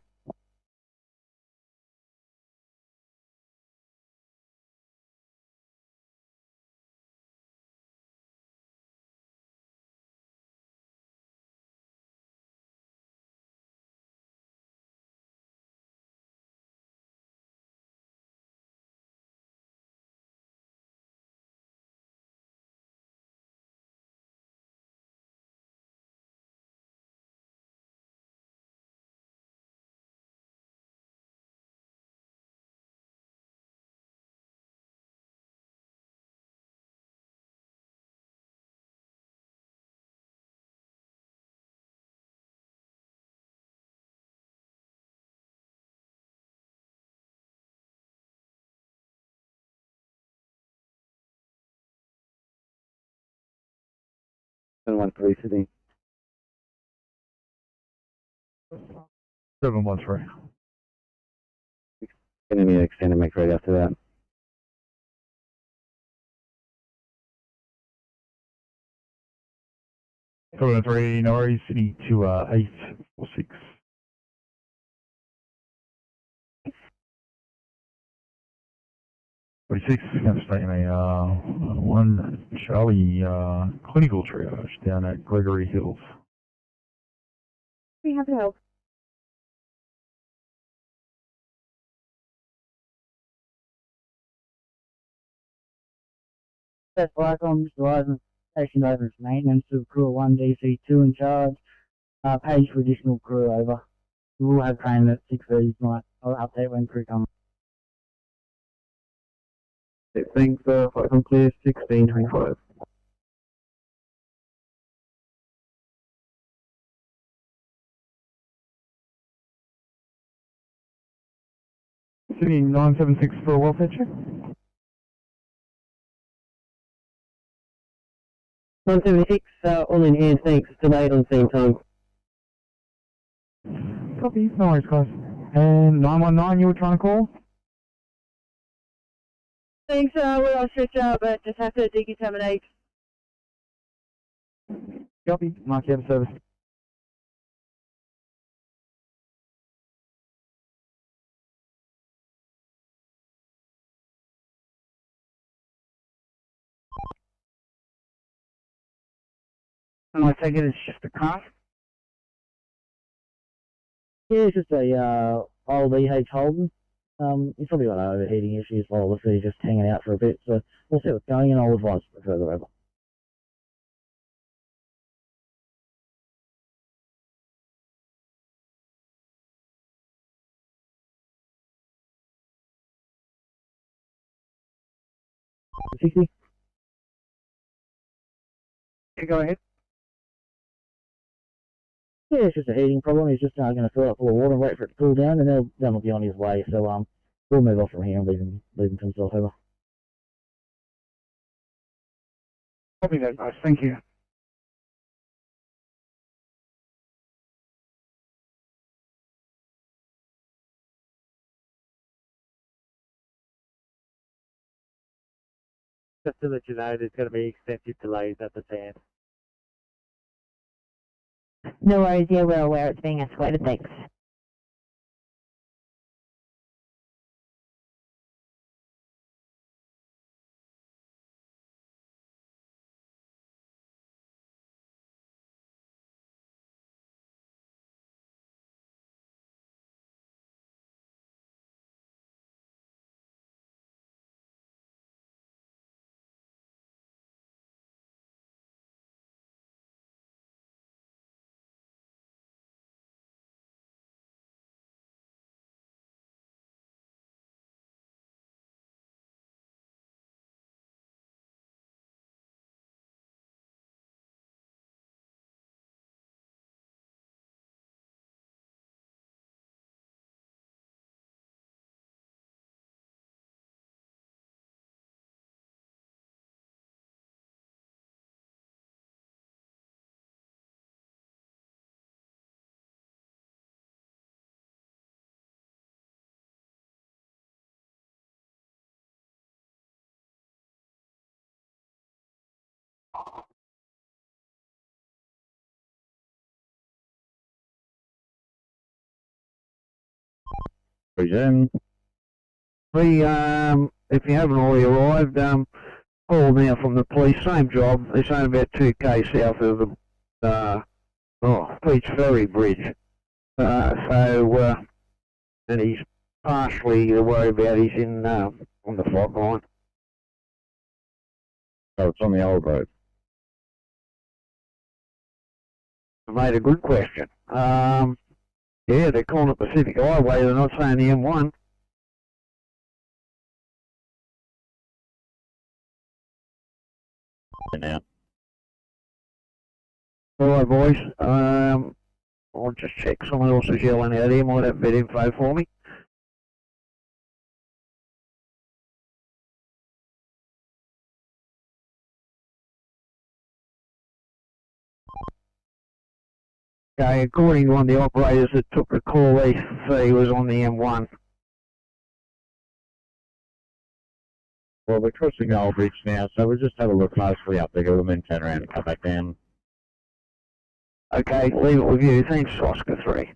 Sydney. 713. Gonna need to extend and make ready after that. 713, no worries, Sydney to 846. Going to stay in a 1 Charlie clinical triage down at Gregory Hills. We have to help. That's Blackham, Verizon Station over its maintenance to crew 1 DC2 in charge. Page for additional crew over. We will have training at 6:30 tonight. I'll update when crew comes. Thanks, flight from clear 1625. Sydney 976 for a welfare check. 176, all in hand, thanks. Delayed on scene time. Copy, no worries, guys. And 919, you were trying to call? Thanks, we'll stretch out, but just have to decontaminate. Copy, mark you out of service. And I take it it's just a car? Yeah, it's just a old EH Holden. He's probably got overheating issues while he's just hanging out for a bit, so we'll see what's going and I'll advise for further over. $60? Yeah, go ahead. Yeah, it's just a heating problem. He's just going to fill it full of water and wait for it to cool down, and then he'll be on his way. So we'll move off from here and leave him to himself over. Copy that, guys. Thank you. Just to let you know, there's going to be extensive delays at the stand. No worries, yeah, we're aware it's being escalated, thanks. Present. If you haven't already arrived, call now from the police, same job. It's only about 2k south of the Peach Ferry Bridge. And he's partially worried about he's in on the fog line. Oh, it's on the old road. Made a good question. Yeah, they're calling it Pacific Highway. They're not saying the M1. Now. Alright, boys. I'll just check. Someone else is yelling out here. Might have a bit of info for me. Okay, according to one of the operators that took the call, he was on the M1. Well, we're crossing the old bridge now, so we'll just have a look closely up there and then turn around and come back down. Okay, leave it with you. Thanks, Oscar 3.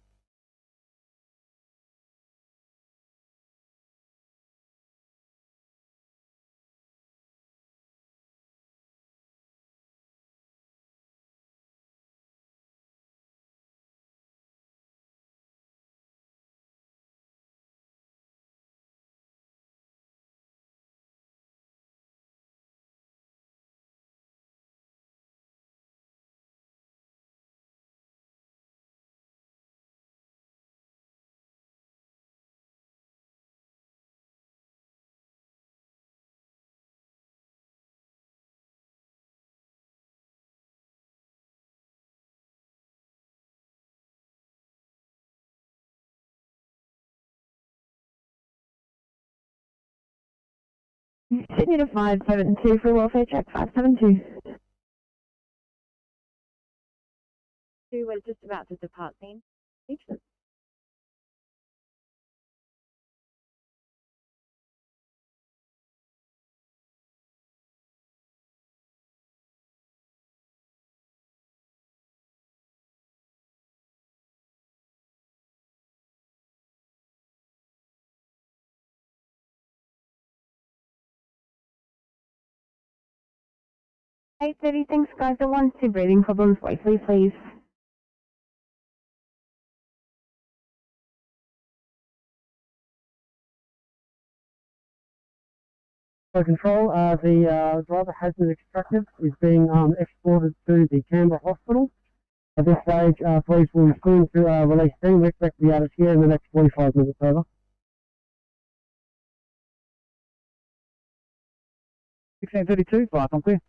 Sydney to 572 for welfare check 572. We're just about to depart scene. Hey, 30, thanks guys. I want to breathing problems wisely, please. For control, the driver has been extracted, is being escorted to the Canberra Hospital. At this stage, police will soon to release team. We expect to be out of here in the next 45 minutes, over. 1632, fire, I'm clear.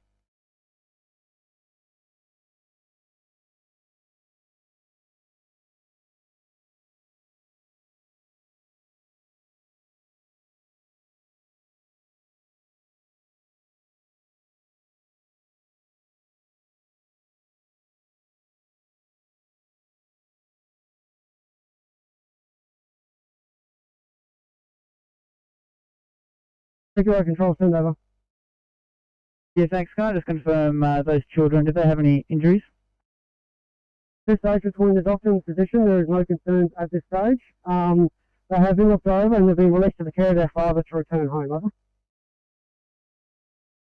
Secure control, send over. Yeah, thanks. Can I just confirm those children, did they have any injuries? At this stage, between the doctor and the physician, there is no concerns at this stage. They have been looked over and they've been released to the care of their father to return home, over.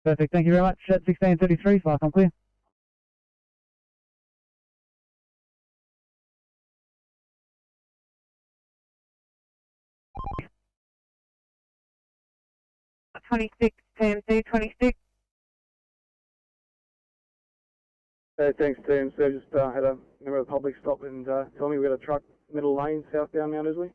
Perfect, thank you very much. At 1633, fire, I'm clear. TMC 26. Thanks, TMC. I just had a member of the public stop and tell me we got a truck middle lane southbound Mount Isley.